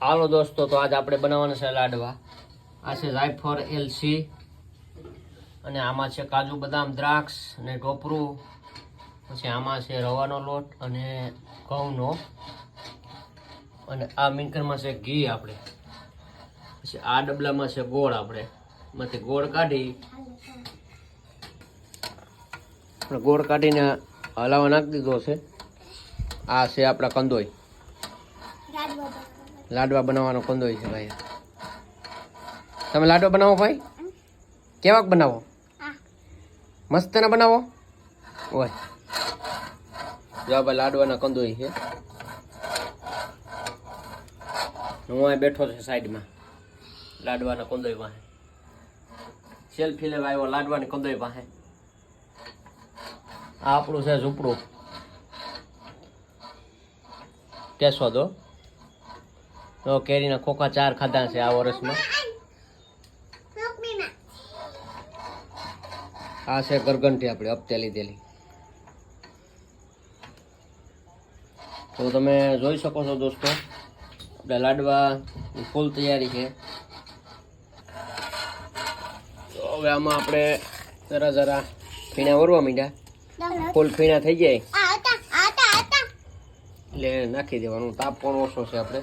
હાલો દોસ્તો, તો આજ આપણે બનાવવાના છે લાડવા. આ છે જાયફળ એલસી અને આમાં છે કાજુ બદામ દ્રાક્ષ અને ટોપરું. પછી આમાં છે રવાનો લોટ અને ઘઉંનો, અને આ મીણકરમાં છે ઘી આપણે. પછી આ ડબલામાં છે ગોળ. આપણે માંથી ગોળ કાઢી ગોળ કાઢીને હલાવા નાખી દીધો છે. આ છે આપણા કંદોઈ, લાડવા બનાવવાનો કંદોઈ છે ભાઈ. તમે લાડવા બનાવો ભાઈ? કેવાક બનાવો? મસ્ત ના બનાવો ઓય. જો ભાઈ લાડવાના કંદોઈ છે. હું અહીં બેઠો છે સાઈડમાં લાડવાના કંદોઈ પાસે. સેલ્ફી લેવા આવ્યો લાડવાની કંદોઈ પાસે. આ આપણું છે ઝૂંપડું. કેસો દો તો કેરીના ખોખા 4 ખાધા છે આ વર્ષમાં. આ છે ગરગંટી આપણે હપ્તે લીધેલી. તો તમે જોઈ શકો છો દોસ્તો, આપણે લાડવા ફૂલ તૈયારી છે. તો હવે આમાં આપણે જરા જરા ફીણા ઓરવા માંડ્યા. ફૂલ ફીણા થઈ જાય એટલે નાખી દેવાનું. તાપ પણ ઓછો છે આપણે.